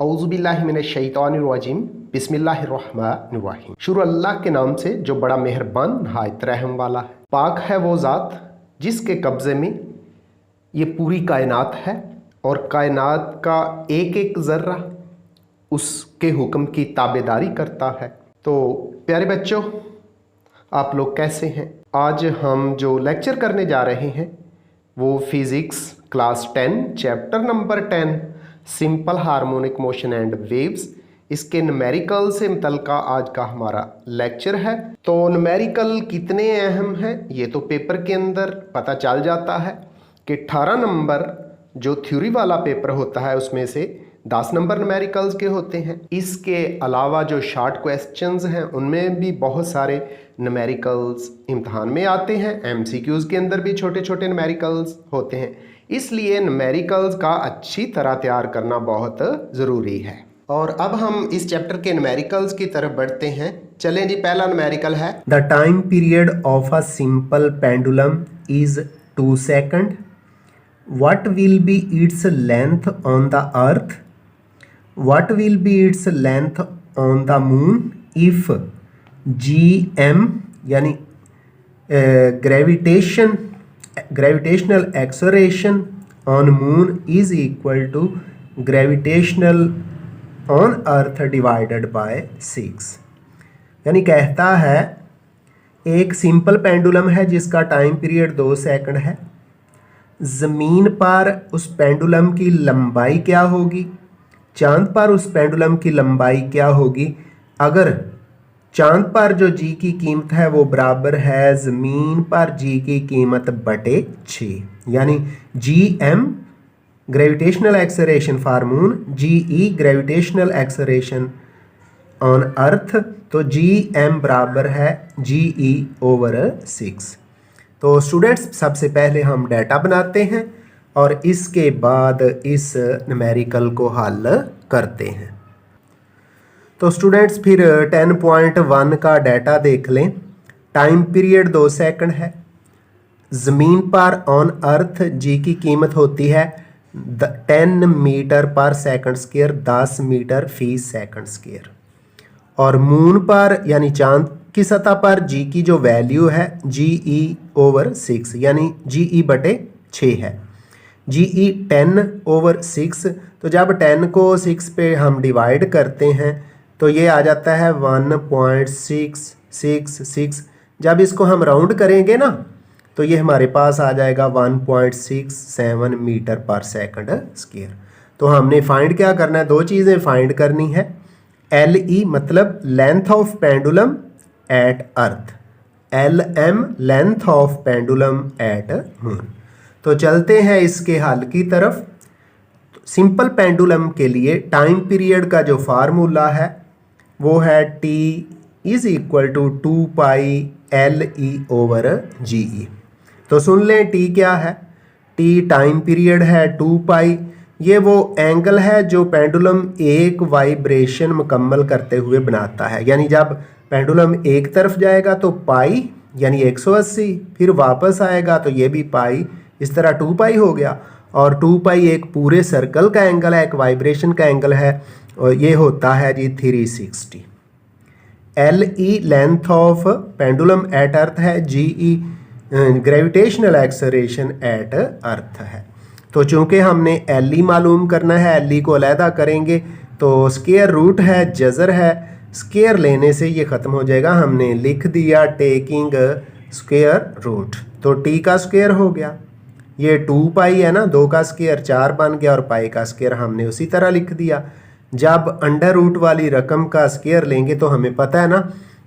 औज़ुबिल्लाहिमिनश्शैतानिर्रजीम बिस्मिल्लाहिर्रहमानिर्रहीम। शुरू अल्लाह के नाम से जो बड़ा मेहरबान नहायत रहम वाला है। पाक है वो ज़ात जिसके कब्ज़े में ये पूरी कायनात है और कायनात का एक एक ज़र्रा उसके हुक्म की ताबेदारी करता है। तो प्यारे बच्चों, आप लोग कैसे हैं? आज हम जो लेक्चर करने जा रहे हैं वो physics class 10 chapter number 10 simple harmonic motion and waves, इसके न्यूमेरिकल से मुतल्लिक़ आज का हमारा लेक्चर है। तो न्यूमेरिकल कितने अहम हैं ये तो पेपर के अंदर पता चल जाता है कि 18 नंबर जो थ्योरी वाला पेपर होता है उसमें से 10 नंबर न्यूमेरिकल्स के होते हैं। इसके अलावा जो शॉर्ट क्वेश्चंस हैं उनमें भी बहुत सारे न्यूमेरिकल्स इम्तहान में आते हैं। एमसीक्यूज़ के अंदर भी छोटे छोटे न्यूमेरिकल्स होते हैं, इसलिए न्यूमेरिकल्स का अच्छी तरह तैयार करना बहुत ज़रूरी है। और अब हम इस चैप्टर के न्यूमेरिकल्स की तरफ बढ़ते हैं। चलें जी, पहला न्यूमेरिकल है the time period of a simple pendulum is 2 second. What will be its length on the earth? What will be its length on the moon if gm यानी gravitational acceleration on moon is equal to gravitational on earth divided by 6. यानी कहता है एक simple pendulum है जिसका time period 2 second है। ज़मीन पर उस पेंडुलम की लंबाई क्या होगी, चांद पर उस पेंडुलम की लंबाई क्या होगी अगर चांद पर जो जी की कीमत है वो बराबर है ज़मीन पर जी की कीमत बटे 6। यानी G M gravitational acceleration for moon, G E gravitational acceleration on earth, तो जी एम बराबर है जी ई ओवर 6। तो स्टूडेंट्स, सबसे पहले हम डाटा बनाते हैं और इसके बाद इस न्यूमेरिकल को हल करते हैं। तो स्टूडेंट्स फिर 10.1 का डाटा देख लें। टाइम पीरियड 2 सेकंड है। ज़मीन पर ऑन अर्थ जी की कीमत होती है 10 metre per second square, 10 metre फी सेकंड स्क्वायर। और मून पर यानी चांद की सतह पर जी की जो वैल्यू है जी ई ओवर 6 यानी जी ई बटे 6 है। जी ई 10 ओवर 6, तो जब 10 को 6 पे हम डिवाइड करते हैं तो ये आ जाता है 1.666। जब इसको हम राउंड करेंगे ना तो ये हमारे पास आ जाएगा 1.67 मीटर पर सेकंड स्क्वायर। तो हमने फाइंड क्या करना है, दो चीज़ें फाइंड करनी है। एल ई मतलब length of pendulum at earth, L M length of pendulum at moon. तो चलते हैं इसके हल की तरफ। सिंपल पेंडुलम के लिए टाइम पीरियड का जो फार्मूला है वो है T is equal to 2 pi L E over G E. तो सुन लें टी क्या है। टी टाइम पीरियड है 2 पाई, ये वो एंगल है जो पेंडुलम एक वाइब्रेशन मुकम्मल करते हुए बनाता है। यानी जब पेंडुलम एक तरफ जाएगा तो पाई यानी 180, फिर वापस आएगा तो ये भी पाई, इस तरह 2 पाई हो गया। और 2 पाई एक पूरे सर्कल का एंगल है, एक वाइब्रेशन का एंगल है, और ये होता है G 360। L E length of pendulum at earth है, G E gravitational acceleration at earth है। तो चूंकि हमने एल ई मालूम करना है, एल ई को अलहदा करेंगे तो स्क्वायर रूट है, जज़र है, स्क्वायर लेने से ये ख़त्म हो जाएगा। हमने लिख दिया टेकिंग स्क्वायर रूट, तो टी का स्क्वायर हो गया। ये 2 पाई है ना, 2 का स्क्वायर 4 बन गया और पाई का स्क्वायर हमने उसी तरह लिख दिया। जब अंडर रूट वाली रकम का स्क्वायर लेंगे तो हमें पता है ना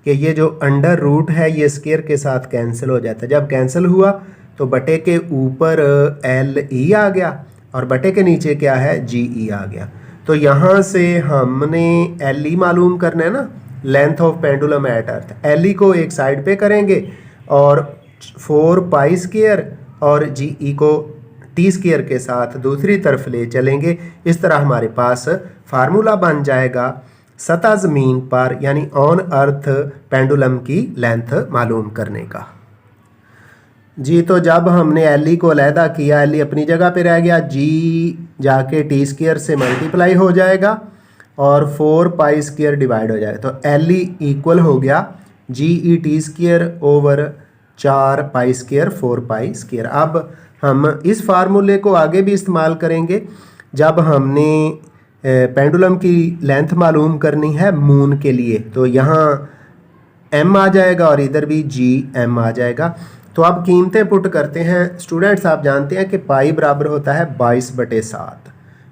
कि ये जो अंडर रूट है ये स्क्वायर के साथ कैंसिल हो जाता है। जब कैंसिल हुआ तो बटे के ऊपर एल ई आ गया और बटे के नीचे क्या है जी ई आ गया। तो यहाँ से हमने एल ई मालूम करना है ना, length of pendulum at earth. L E को एक साइड पे करेंगे और 4 पाई स्क्वायर और जी ई को टी स्क्वायर के साथ दूसरी तरफ ले चलेंगे। इस तरह हमारे पास फार्मूला बन जाएगा सतह ज़मीन पर यानी ऑन अर्थ पेंडुलम की लेंथ मालूम करने का। जी, तो जब हमने एल ई को अलहदा किया, एल ई अपनी जगह पे रह गया, जी जाके टी स्क्वायर से मल्टीप्लाई हो जाएगा और 4 पाई स्क्वायर डिवाइड हो जाएगा, तो एल ई इक्वल हो गया G E T square over 4 pi square 4 pi square. अब हम इस फार्मूले को आगे भी इस्तेमाल करेंगे जब हमने पेंडुलम की लेंथ मालूम करनी है मून के लिए, तो यहाँ एम आ जाएगा और इधर भी जी एम आ जाएगा। तो अब कीमतें पुट करते हैं। स्टूडेंट्स आप जानते हैं कि पाई बराबर होता है 22/7।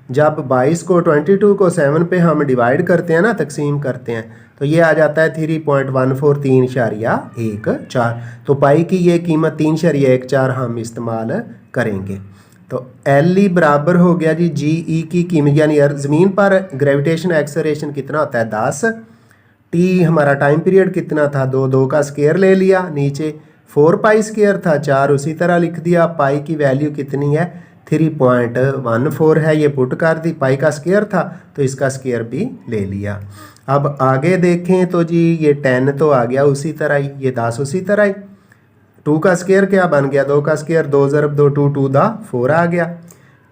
जब 22 को 22 को 7 पे हम डिवाइड करते हैं ना, तकसीम करते हैं, तो ये आ जाता है 3.143.14। तो पाई की ये कीमत 3.14 हम इस्तेमाल करेंगे। तो एल ई बराबर हो गया जी जी ई की कीमत, यानी ज़मीन पर ग्रेविटेशन एक्सेलरेशन कितना होता है 10, टी हमारा टाइम पीरियड कितना था 2 का स्क्वायर ले लिया, नीचे 4 पाई स्क्वायर था 4 उसी तरह लिख दिया। पाई की वैल्यू कितनी है 3.14 है, ये पुट कर दी। पाई का स्क्वायर था तो इसका स्क्वायर भी ले लिया। अब आगे देखें तो जी ये 10 तो आ गया उसी तरह ही, ये 10 उसी तरह ही। 2 का स्क्वायर क्या बन गया 2 का स्क्वायर 2 ज़रब 2 2 2 दा 4 आ गया।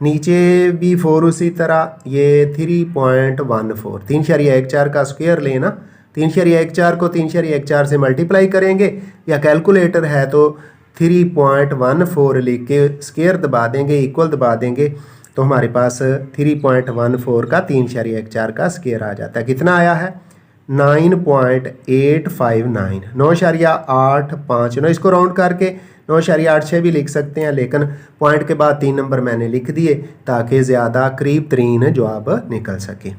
नीचे भी 4 उसी तरह, ये 3.14 3.14 का स्क्वायर लेना, 3.14 को 3.14 से मल्टीप्लाई करेंगे, या कैलकुलेटर है तो 3.14 लिख के स्क्वायर दबा देंगे, इक्वल दबा देंगे, तो हमारे पास 3.14 का 3.14 का स्क्वायर आ जाता है। कितना आया है 9.859 9.859। इसको राउंड करके 9.86 भी लिख सकते हैं, लेकिन पॉइंट के बाद 3 नंबर मैंने लिख दिए ताकि ज़्यादा करीब तरीन जवाब निकल सके।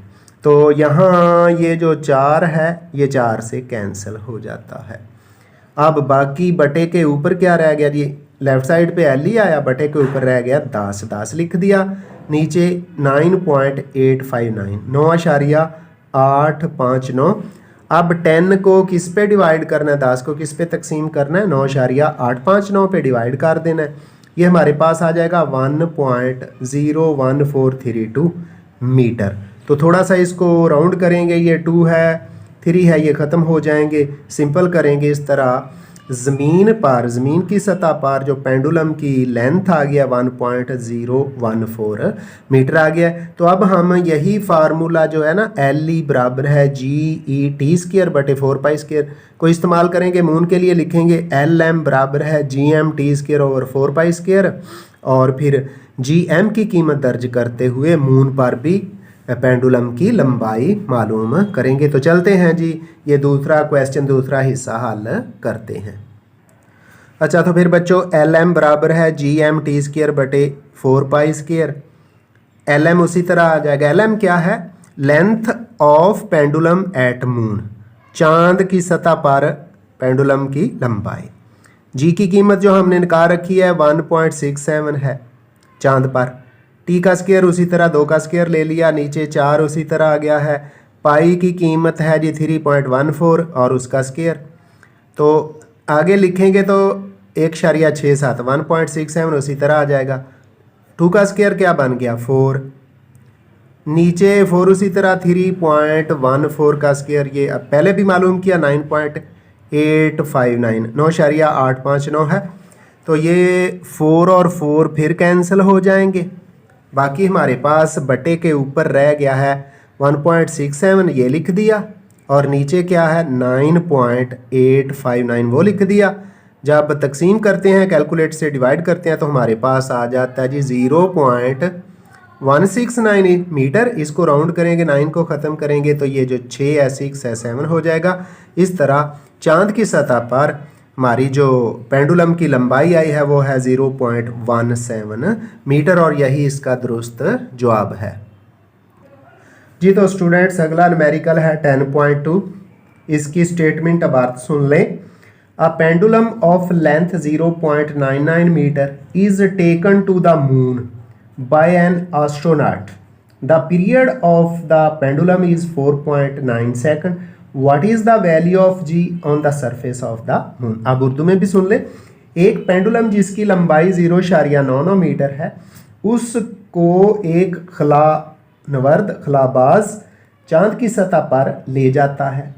तो यहाँ ये जो 4 है ये 4 से कैंसिल हो जाता है। अब बाकी बटे के ऊपर क्या रह गया जी, लेफ़्ट साइड पे एल ही आया, बटे के ऊपर रह गया 10 10 लिख दिया, नीचे 9.859 9.859। अब 10 को किस पे डिवाइड करना है, 10 को किस पे तकसीम करना है 9.859 पे डिवाइड कर देना है। ये हमारे पास आ जाएगा 1.01432 मीटर। तो थोड़ा सा इसको राउंड करेंगे, ये 2 है 3 है, ये ख़त्म हो जाएंगे, सिंपल करेंगे इस तरह। ज़मीन की सतह पर जो पेंडुलम की लेंथ आ गया 1.014 मीटर आ गया। तो अब हम यही फार्मूला जो है ना एल ई बराबर है जी ई टी स्क्वायर बटे 4 पाई स्क्वायर को इस्तेमाल करेंगे। मून के लिए लिखेंगे एल एम बराबर है G M T square over 4 pi square, और फिर जी एम की कीमत दर्ज करते हुए मून पर भी पेंडुलम की लंबाई मालूम करेंगे। तो चलते हैं जी, ये दूसरा क्वेश्चन दूसरा हिस्सा हल करते हैं। अच्छा, तो फिर बच्चों एल एम बराबर है जी एम टी स्क्वायर बटे 4 पाई स्क्वायर। एल एम उसी तरह आ जाएगा। एल एम क्या है, length of pendulum at moon, चांद की सतह पर पेंडुलम की लंबाई। जी की कीमत जो हमने निकाल रखी है 1.67 है चांद पर। टी का स्क्वायर उसी तरह 2 का स्क्वायर ले लिया, नीचे 4 उसी तरह आ गया है। पाई की कीमत है जी 3.14 और उसका स्क्वायर। तो आगे लिखेंगे तो 1.67 1.67 उसी तरह आ जाएगा। 2 का स्क्वायर क्या बन गया 4, नीचे 4 उसी तरह 3.14 का स्क्वायर, ये अब पहले भी मालूम किया 9.859 9.859 है। तो ये 4 और 4 फिर कैंसिल हो जाएंगे, बाकी हमारे पास बटे के ऊपर रह गया है 1.67 ये लिख दिया, और नीचे क्या है 9.859 वो लिख दिया। जब तकसीम करते हैं कैलकुलेटर से डिवाइड करते हैं तो हमारे पास आ जाता है जी 0.169 मीटर। इसको राउंड करेंगे 9 को ख़त्म करेंगे तो ये जो 6 है 6 है 7 हो जाएगा। इस तरह चांद की सतह पर हमारी जो पेंडुलम की लंबाई आई है वो है 0.17 मीटर, और यही इसका दुरुस्त जवाब है जी। तो स्टूडेंट्स अगला न्यूमेरिकल है 10.2। इसकी स्टेटमेंट अब अर्थ सुन लें। A pendulum of length 0.99 metre is taken to the moon by an astronaut. The period of the pendulum is 4.9 second. What is the value of G on the surface of the moon. अब उर्दू में भी सुन ले। एक pendulum जिसकी लंबाई 0.99 metre है, उसको एक खलाबाज चांद की सतह पर ले जाता है।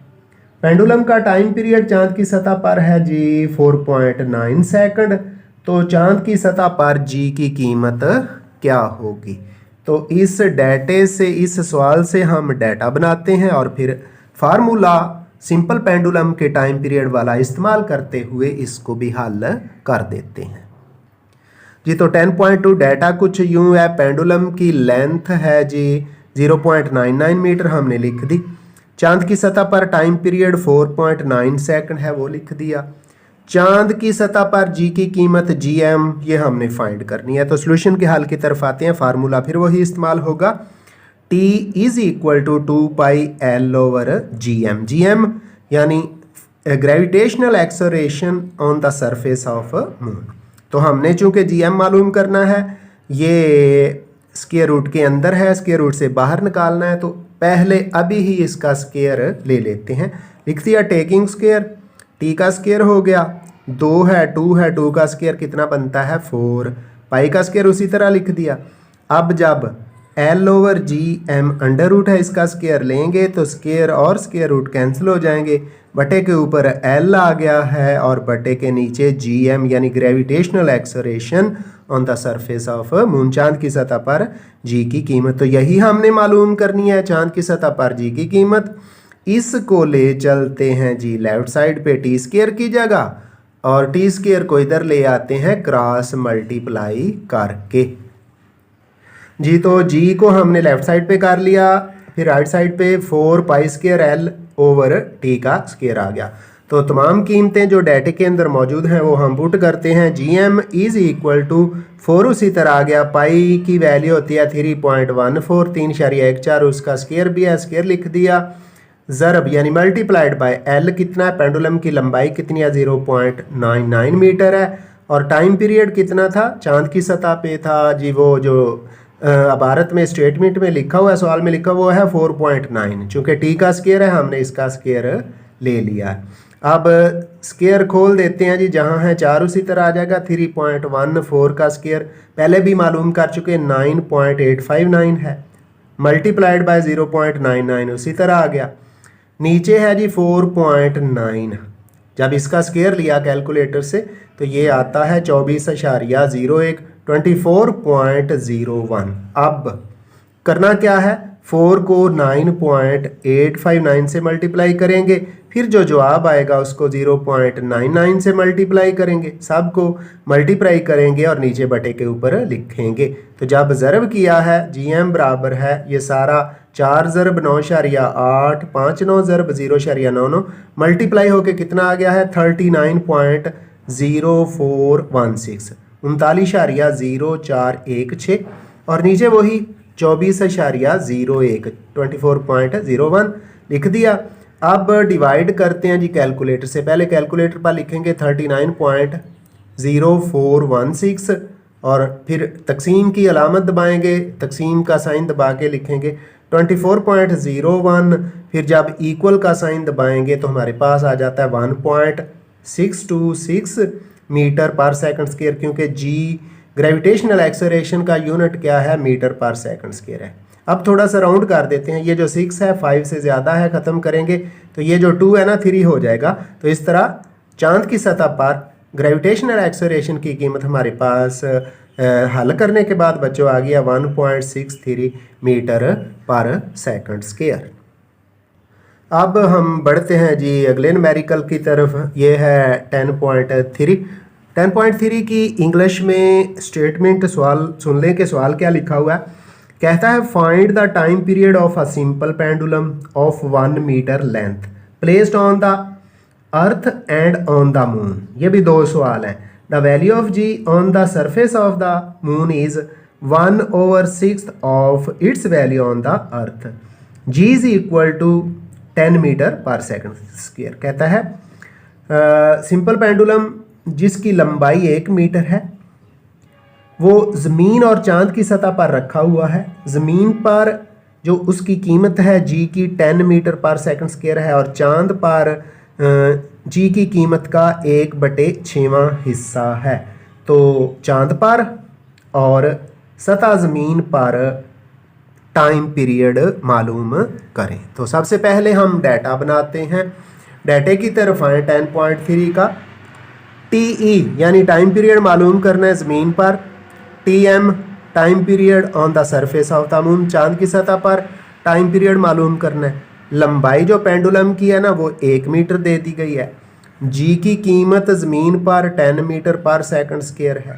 पेंडुलम का टाइम पीरियड चांद की सतह पर है जी 4.9 सेकंड। तो चांद की सतह पर जी की कीमत क्या होगी। तो इस डाटे से, इस सवाल से हम डाटा बनाते हैं और फिर फार्मूला सिंपल पेंडुलम के टाइम पीरियड वाला इस्तेमाल करते हुए इसको भी हल कर देते हैं जी। तो 10.2 डाटा कुछ यूं है। पेंडुलम की लेंथ है जी 0.99 मीटर, हमने लिख दी। चांद की सतह पर टाइम पीरियड 4.9 सेकंड है, वो लिख दिया। चांद की सतह पर जी की कीमत GM, ये हमने फाइंड करनी है। तो सोल्यूशन के हल की तरफ आते हैं। फार्मूला फिर वही इस्तेमाल होगा, T is equal to 2πL/GM। GM यानी gravitational acceleration on the surface of moon. तो हमने चूंकि GM मालूम करना है, ये स्क्वायर रूट के अंदर है, स्क्वायर रूट से बाहर निकालना है, तो पहले अभी ही इसका स्क्वायर ले लेते हैं। लिख दिया टेकिंग स्क्वायर, T का स्क्वायर हो गया, 2 है, 2 है, 2 का स्क्वायर कितना बनता है 4, पाई का स्क्वायर उसी तरह लिख दिया। अब जब L/GM अंडर रूट है, इसका स्क्वायर लेंगे तो स्क्वायर और स्क्वायर रूट कैंसिल हो जाएंगे। बटे के ऊपर L आ गया है और बटे के नीचे GM यानी gravitational acceleration on the surface of moon. चांद की सतह पर G की कीमत, तो यही हमने मालूम करनी है, चांद की सतह पर G की कीमत। इसको ले चलते हैं जी लेफ्ट साइड पे T स्क्वायर की जगह, और T स्क्वायर को इधर ले आते हैं क्रॉस मल्टीप्लाई करके जी। तो G को हमने लेफ्ट साइड पे कर लिया, फिर राइट साइड पे 4π² L/T का स्क्वायर आ गया। तो तमाम कीमतें जो डाटे के अंदर मौजूद हैं वो हम पुट करते हैं। GM इज इक्वल टू 4 उसी तरह आ गया, पाई की वैल्यू होती है 3.14, 3.14, उसका स्क्वायर भी है, स्क्वायर लिख दिया। ज़रब यानी मल्टीप्लाइड बाय L कितना है, पेंडुलम की लंबाई कितनी है 0.99 मीटर है, और टाइम पीरियड कितना था, चांद की सतह पे था जी, वो जो भारत में स्टेटमेंट में लिखा हुआ है, सवाल में लिखा हुआ है 4.9। चूँकि T का स्क्वायर है, हमने इसका स्क्वायर ले लिया है। अब स्क्वायर खोल देते हैं जी, जहाँ है 4 उसी तरह आ जाएगा। 3.14 का स्क्वायर पहले भी मालूम कर चुके, 9.859 है, मल्टीप्लाइड बाय 0.99 उसी तरह आ गया। नीचे है जी 4.9, जब इसका स्क्वायर लिया कैलकुलेटर से तो ये आता है 24.01, 24.01। अब करना क्या है, 4 को 9.859 से मल्टीप्लाई करेंगे, फिर जो जवाब आएगा उसको 0.99 से मल्टीप्लाई करेंगे, सबको मल्टीप्लाई करेंगे और नीचे बटे के ऊपर लिखेंगे। तो जब ज़रब किया है GM बराबर है ये सारा 4 ज़रब 9.8, 5 9 ज़रब 0.99, मल्टीप्लाई होके कितना आ गया है 39.0416, 39.0416, और नीचे वही 24.01, 24.01 लिख दिया। अब डिवाइड करते हैं जी कैलकुलेटर से, पहले कैलकुलेटर पर लिखेंगे 39.0416 और फिर तकसीम की अलामत दबाएंगे, तकसीम का साइन दबा के लिखेंगे 24.01, फिर जब इक्वल का साइन दबाएंगे तो हमारे पास आ जाता है 1.626 मीटर पर सेकंड स्क्वायर, क्योंकि G ग्रेविटेशनल एक्सेलरेशन का यूनिट क्या है, मीटर पर सेकंड स्क्वायर है। अब थोड़ा सा राउंड कर देते हैं, ये जो 6 है 5 से ज़्यादा है, ख़त्म करेंगे तो ये जो 2 है ना 3 हो जाएगा। तो इस तरह चांद की सतह पर ग्रेविटेशनल एक्सेलरेशन की कीमत हमारे पास हल करने के बाद बच्चों आ गया 1.63 मीटर पर सेकंड स्क्वायर। अब हम बढ़ते हैं जी अगले न्यूमेरिकल की तरफ, ये है 10.3। 10.3 की इंग्लिश में स्टेटमेंट सवाल सुन लें कि सवाल क्या लिखा हुआ है। कहता है find the time period of a simple pendulum of 1 metre length placed on the earth and on the moon. ये भी 2 सवाल हैं। The value of G on the surface of the moon is 1/6 of its value on the earth. G is equal to 10 metre per second square. कहता है simple pendulum जिसकी लंबाई 1 metre है वो ज़मीन और चांद की सतह पर रखा हुआ है। ज़मीन पर जो उसकी कीमत है G की 10 मीटर पर सेकंड स्क्वायर है, और चांद पर G की कीमत का 1/6वां हिस्सा है। तो चांद पर और सतह ज़मीन पर टाइम पीरियड मालूम करें। तो सबसे पहले हम डाटा बनाते हैं, डाटे की तरफ आए। 10.3 का TE यानी टाइम पीरियड मालूम करना है ज़मीन पर, TM time period on the surface of the moon, चांद की सतह पर टाइम पीरियड मालूम करना है। लंबाई जो पेंडुलम की है ना वो 1 मीटर दे दी गई है। जी की कीमत ज़मीन पर 10 मीटर पर सेकंड स्क्वायर है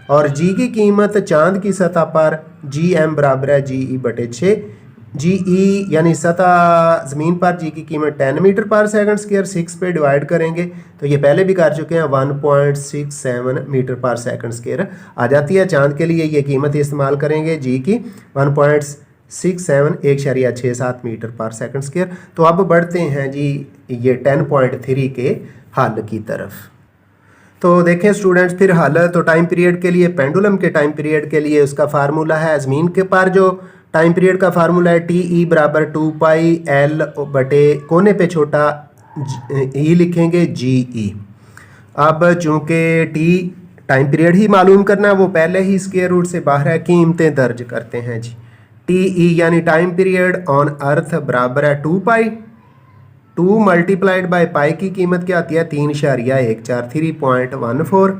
और जी की कीमत चांद की सतह पर जी एम बराबर है जी ई बटे 6। जी ई यानी सतह ज़मीन पर जी की कीमत 10 मीटर पर सेकंड स्क्वायर 6 पे डिवाइड करेंगे तो ये पहले भी कर चुके हैं 1.67 मीटर पर सेकंड स्क्वायर आ जाती है। चांद के लिए ये कीमत इस्तेमाल करेंगे जी की 1.67 मीटर पर सेकंड स्क्वायर। तो अब बढ़ते हैं जी ये 10.3 के हल की तरफ। तो देखें स्टूडेंट्स फिर हल, तो टाइम पीरियड के लिए पेंडुलम के टाइम पीरियड के लिए उसका फार्मूला है, ज़मीन के पर जो टाइम पीरियड का फार्मूला है टी ई बराबर 2 पाई एल बटे कोने पे छोटा ई लिखेंगे जी ई। अब चूँकि टी टाइम पीरियड ही मालूम करना है वो पहले ही स्क्वायर रूट से बाहर है, कीमतें दर्ज करते हैं जी। टी ई यानी टाइम पीरियड ऑन अर्थ बराबर है 2 पाई, 2 मल्टीप्लाइड बाय पाई की कीमत क्या आती है 3.143 3.14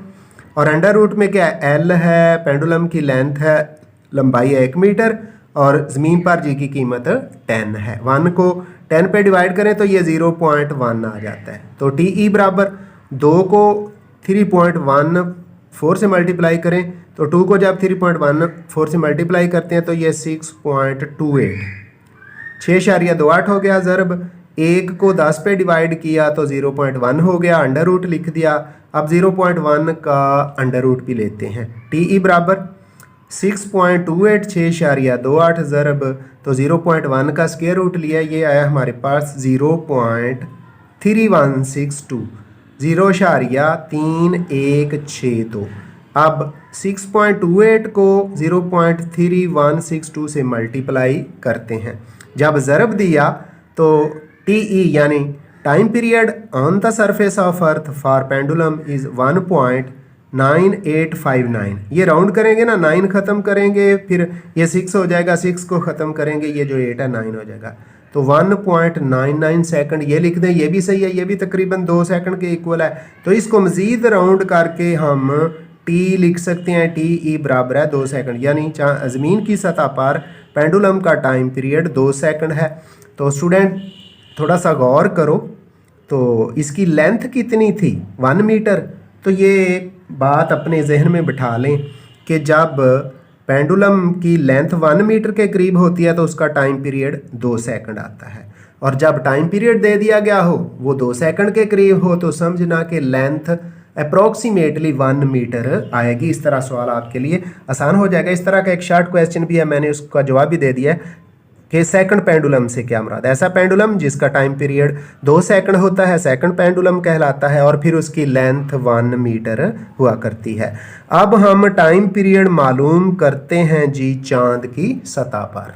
और अंडर रूट में क्या है एल है, पेंडुलम की लेंथ है, लंबाई है 1 मीटर और ज़मीन पर जी की कीमत 10 है। 1 को 10 पे डिवाइड करें तो ये 0.1 आ जाता है। तो टी ई बराबर 2 को 3.14 से मल्टीप्लाई करें तो 2 को जब 3.14 से मल्टीप्लाई करते हैं तो ये 6.28 6.28 हो गया। ज़रब 1 को 10 पे डिवाइड किया तो 0.1 हो गया, अंडर रूट लिख दिया। अब 0.1 का अंडर रूट भी लेते हैं। टी ई बराबर 6.28 6.28 ज़रब तो 0.1 का स्क्वायर रूट लिया, ये आया हमारे पास 0.3162 0.316। अब 6.28 को 0.3162 से मल्टीप्लाई करते हैं। जब ज़रब दिया तो टी ई यानी time period on the surface of earth for pendulum is 1.9859। ये राउंड करेंगे ना, 9 ख़त्म करेंगे फिर ये 6 हो जाएगा, 6 को ख़त्म करेंगे ये जो 8 है 9 हो जाएगा। तो 1.99 सेकंड ये लिख दें, ये भी सही है, ये भी तकरीबन 2 सेकंड के इक्वल है। तो इसको मज़ीद राउंड करके हम टी लिख सकते हैं, टी ई बराबर है 2 सेकंड, यानी ज़मीन की सतह पर पेंडुलम का टाइम पीरियड 2 सेकंड है। तो स्टूडेंट थोड़ा सा गौर करो, तो इसकी लेंथ कितनी थी 1 मीटर। तो ये बात अपने जहन में बिठा लें कि जब पेंडुलम की लेंथ 1 मीटर के करीब होती है तो उसका टाइम पीरियड 2 सेकंड आता है और जब टाइम पीरियड दे दिया गया हो वो 2 सेकंड के करीब हो तो समझना कि लेंथ अप्रॉक्सीमेटली 1 मीटर आएगी। इस तरह सवाल आपके लिए आसान हो जाएगा। इस तरह का एक शॉर्ट क्वेश्चन भी है, मैंने उसका जवाब भी दे दिया है कि सेकंड पेंडुलम से क्या मुराद है। ऐसा पेंडुलम जिसका टाइम पीरियड 2 सेकंड होता है सेकंड पेंडुलम कहलाता है और फिर उसकी लेंथ 1 मीटर हुआ करती है। अब हम टाइम पीरियड मालूम करते हैं जी चांद की सतह पर।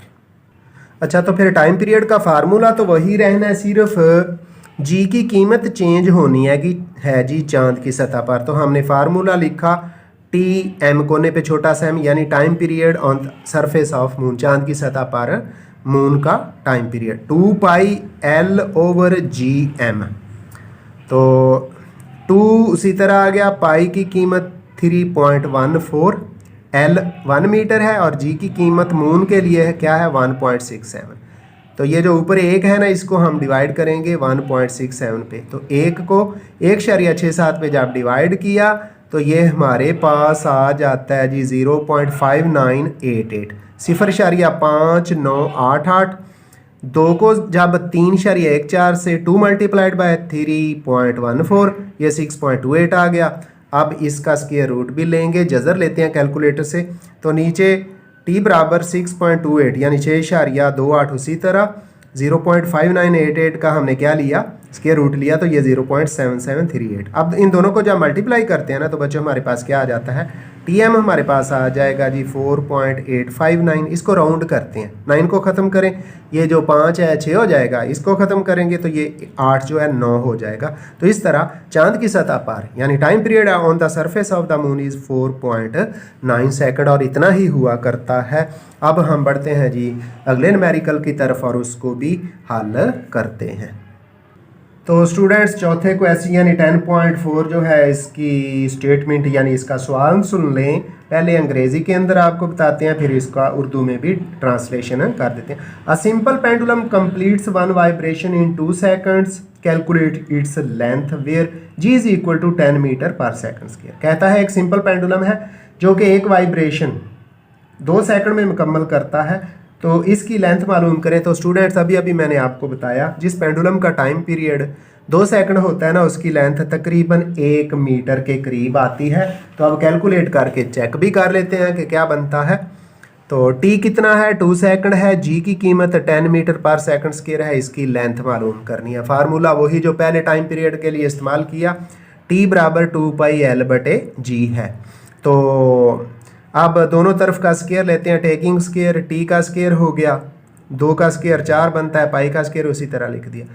अच्छा, तो फिर टाइम पीरियड का फार्मूला तो वही रहना है, सिर्फ जी की कीमत चेंज होनी है कि है जी चांद की सतह पर। तो हमने फार्मूला लिखा टी एम कोने पे छोटा सा एम यानी time period on surface of moon, चांद की सतह पर मून का time period 2 pi L over G M. तो 2 उसी तरह आ गया, पाई की कीमत 3.14, एल 1 मीटर है और जी की कीमत मून के लिए है क्या है 1.67। तो ये जो ऊपर 1 है ना इसको हम डिवाइड करेंगे 1.67 पे। तो 1 को 1.67 पे जब डिवाइड किया तो ये हमारे पास आ जाता है जी 0.5988 0.5988। 2 को जब 3.14 से 2 मल्टीप्लाइड बाय 3.14 ये 6.28 आ गया। अब इसका स्क्वायर रूट भी लेंगे, जज़र लेते हैं कैलकुलेटर से। तो नीचे t बराबर 6.28 यानी 6.28, उसी तरह 0.5988 का हमने क्या लिया स्क्वायर रूट लिया तो ये 0.7738। अब इन दोनों को जब मल्टीप्लाई करते हैं ना तो बच्चों हमारे पास क्या आ जाता है टी एम हमारे पास आ जाएगा जी 4.859। इसको राउंड करते हैं, 9 को ख़त्म करें ये जो 5 है 6 हो जाएगा, इसको ख़त्म करेंगे तो ये 8 जो है 9 हो जाएगा। तो इस तरह चांद की सतह पर यानी time period on the surface of the moon is 4.9 second और इतना ही हुआ करता है। अब हम बढ़ते हैं जी अगले न्यूमेरिकल की तरफ और उसको भी हल करते हैं। तो स्टूडेंट्स चौथे क्वेश्चन यानी 10.4 जो है इसकी स्टेटमेंट यानी इसका सवाल सुन लें। पहले अंग्रेजी के अंदर आपको बताते हैं, फिर इसका उर्दू में भी ट्रांसलेशन कर देते हैं। A simple pendulum completes one vibration in 2 seconds, calculate its length where G is equal to 10 metre per second square. कहता है एक सिंपल पेंडुलम है जो कि एक वाइब्रेशन 2 सेकंड में मुकम्मल करता है, तो इसकी लेंथ मालूम करें। तो स्टूडेंट्स अभी अभी मैंने आपको बताया जिस पेंडुलम का टाइम पीरियड 2 सेकंड होता है ना, उसकी लेंथ तकरीबन 1 मीटर के करीब आती है। तो अब कैलकुलेट करके चेक भी कर लेते हैं कि क्या बनता है। तो टी कितना है, 2 सेकंड है, जी की कीमत 10 मीटर पर सेकंड स्क्वायर है, इसकी लेंथ मालूम करनी है। फार्मूला वही जो पहले टाइम पीरियड के लिए इस्तेमाल किया, टी बराबर 2πl/g है। तो अब दोनों तरफ का स्क्वायर लेते हैं, टेकिंग स्क्वायर, टी का स्क्वायर हो गया, 2 का स्क्वायर 4 बनता है, पाई का स्क्वायर उसी तरह लिख दिया।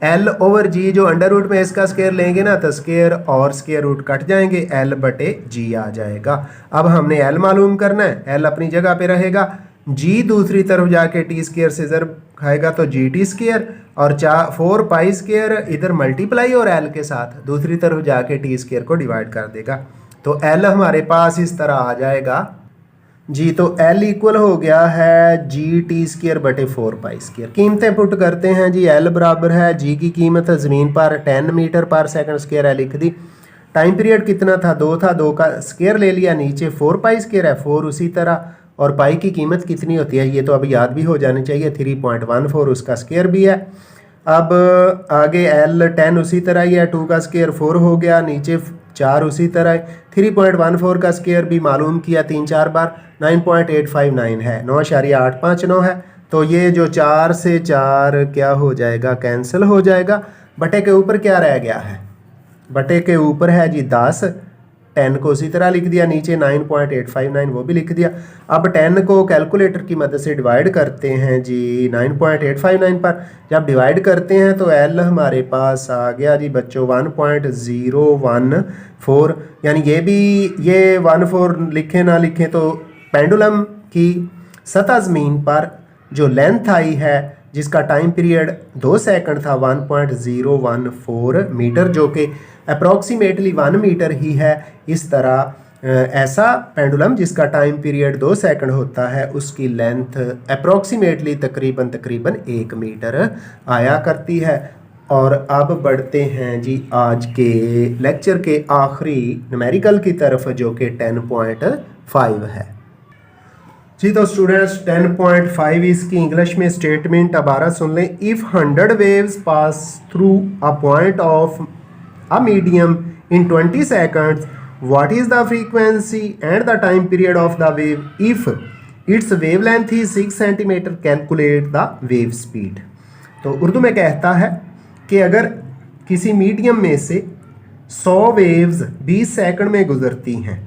L/g जो अंडर रूट में इसका स्क्वायर लेंगे ना, तो स्क्वायर और स्क्वायर रूट कट जाएंगे, L/g आ जाएगा। अब हमने L मालूम करना है, L अपनी जगह पे रहेगा, G दूसरी तरफ जाके टी स्क्वायर से ज़रब खाएगा तो GT स्क्वायर, और 4 पाई स्क्वायर इधर मल्टीप्लाई और L के साथ दूसरी तरफ जाके टी स्क्वायर को डिवाइड कर देगा। तो L हमारे पास इस तरह आ जाएगा जी। तो L इक्वल हो गया है GT²/4 पाई स्क्वायर। कीमतें पुट करते हैं जी। L बराबर है, G की कीमत ज़मीन पर 10 मीटर पर सेकंड स्क्वायर है, लिख दी। टाइम पीरियड कितना था, 2 था, 2 का स्क्वायर ले लिया, नीचे 4 पाई स्क्वायर है, 4 उसी तरह, और पाई की कीमत कितनी होती है ये तो अब याद भी हो जानी चाहिए, 3.14, उसका स्क्वायर भी है। अब आगे L 10 उसी तरह ही है, 2 का स्क्वायर 4 हो गया, नीचे 4 उसी तरह है, 3.14 का स्क्वायर भी मालूम किया 3-4 बार, 9.859 है, 9.859 है। तो ये जो 4 से 4 क्या हो जाएगा, कैंसिल हो जाएगा। बटे के ऊपर क्या रह गया है, बटे के ऊपर है जी 10, 10 को उसी तरह लिख दिया, नीचे 9.859 वो भी लिख दिया। अब 10 को कैलकुलेटर की मदद से डिवाइड करते हैं जी 9.859 पर। जब डिवाइड करते हैं तो L हमारे पास आ गया जी बच्चों 1.014, यानी ये 14 लिखें ना लिखें तो पेंडुलम की सतह ज़मीन पर जो लेंथ आई है जिसका टाइम पीरियड 2 सेकंड था 1.014 मीटर, जो कि अप्रॉक्सीमेटली 1 मीटर ही है। इस तरह ऐसा पेंडुलम जिसका टाइम पीरियड 2 सेकंड होता है उसकी लेंथ अप्रॉक्सीमेटली तकरीबन 1 मीटर आया करती है। और अब बढ़ते हैं जी आज के लेक्चर के आखिरी न्यूमेरिकल की तरफ जो कि 10.5 है जी। तो स्टूडेंट्स 10.5 इसकी इंग्लिश में स्टेटमेंट दोबारा सुन लें। If 100 waves pass through a point of a medium in 20 seconds, what is the frequency and the time period of the wave? If its wavelength is 6 centimeter, calculate the wave speed। तो उर्दू में कहता है कि अगर किसी medium में से 100 waves 20 second में गुजरती हैं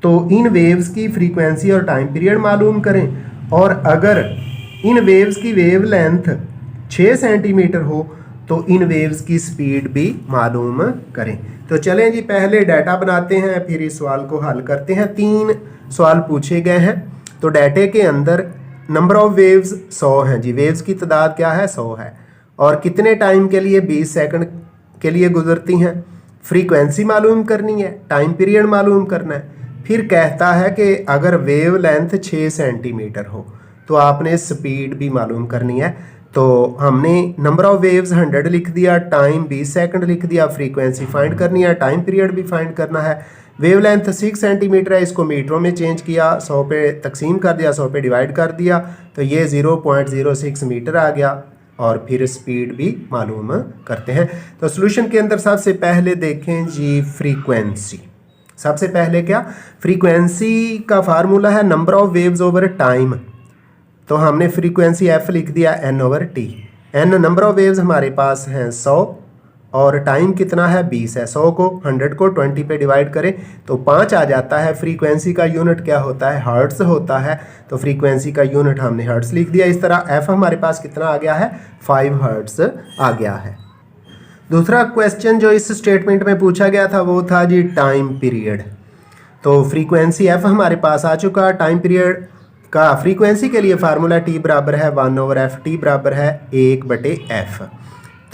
तो इन वेव्स की फ्रीक्वेंसी और टाइम पीरियड मालूम करें, और अगर इन वेव्स की वेवलेंथ 6 सेंटीमीटर हो तो इन वेव्स की स्पीड भी मालूम करें। तो चलें जी पहले डाटा बनाते हैं, फिर इस सवाल को हल करते हैं। 3 सवाल पूछे गए हैं। तो डाटे के अंदर नंबर ऑफ वेव्स 100 हैं जी, वेव्स की तादाद क्या है 100 है, और कितने टाइम के लिए 20 सेकंड के लिए गुजरती हैं। फ्रीक्वेंसी मालूम करनी है, टाइम पीरियड मालूम करना है। फिर कहता है कि अगर वेव लेंथ 6 सेंटीमीटर हो तो आपने स्पीड भी मालूम करनी है। तो हमने नंबर ऑफ वेव्स 100 लिख दिया, टाइम 20 सेकंड लिख दिया, फ्रीक्वेंसी फाइंड करनी है, टाइम पीरियड भी फाइंड करना है। वेवलेंथ 6 सेंटीमीटर है, इसको मीटरों में चेंज किया, 100 पे तकसीम कर दिया, 100 पे डिवाइड कर दिया, तो ये 0.06 मीटर आ गया। और फिर स्पीड भी मालूम करते हैं। तो सोल्यूशन के अंदर सबसे पहले देखें जी फ्रीक्वेंसी। सबसे पहले क्या, फ्रीक्वेंसी का फार्मूला है number of waves over time. तो हमने फ्रीक्वेंसी f लिख दिया n/t। n number of waves हमारे पास हैं 100 और टाइम कितना है 20 है। 100 को 100 को 20 पे डिवाइड करें तो 5 आ जाता है। फ्रीक्वेंसी का यूनिट क्या होता है, हर्ट्स होता है। तो फ्रीक्वेंसी का यूनिट हमने हर्ट्स लिख दिया। इस तरह f हमारे पास कितना आ गया है 5 हर्ट्स आ गया है। दूसरा क्वेश्चन जो इस स्टेटमेंट में पूछा गया था वो था जी टाइम पीरियड। तो फ्रीक्वेंसी f हमारे पास आ चुका, टाइम पीरियड का फ्रीक्वेंसी के लिए फार्मूला t बराबर है 1/f, t बराबर है 1/f।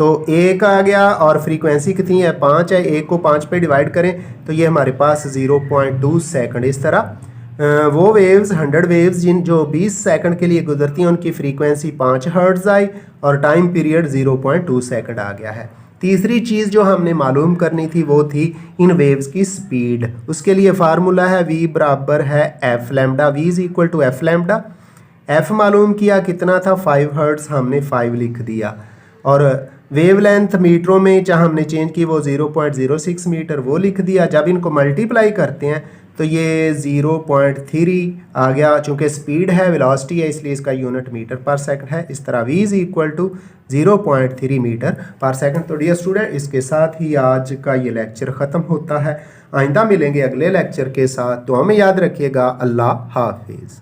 तो 1 आ गया और फ्रीक्वेंसी कितनी है 5 है, 1 को 5 पे डिवाइड करें तो ये हमारे पास 0.2 सेकंड। इस तरह वो वेव्स 100 वेव्स जिन जो 20 सेकंड के लिए गुजरती हैं उनकी फ्रीक्वेंसी 5 हर्ट्ज़ आई और टाइम पीरियड 0.2 सेकंड आ गया है। तीसरी चीज़ जो हमने मालूम करनी थी वो थी इन वेव्स की स्पीड। उसके लिए फार्मूला है v बराबर है F lambda, v is equal to F lambda. F मालूम किया कितना था 5 हर्ट्ज़, हमने 5 लिख दिया और वेवलेंथ मीटरों में जहाँ हमने चेंज की वो 0.06 मीटर वो लिख दिया। जब इनको मल्टीप्लाई करते हैं तो ये 0.3 आ गया। चूँकि स्पीड है वेलोसिटी है इसलिए इसका यूनिट मीटर पर सेकंड है। इस तरह v is equal to 0.3 metre per second. तो डियर स्टूडेंट इसके साथ ही आज का ये लेक्चर ख़त्म होता है। आइंदा मिलेंगे अगले लेक्चर के साथ। तो हमें याद रखिएगा। अल्लाह हाफिज़।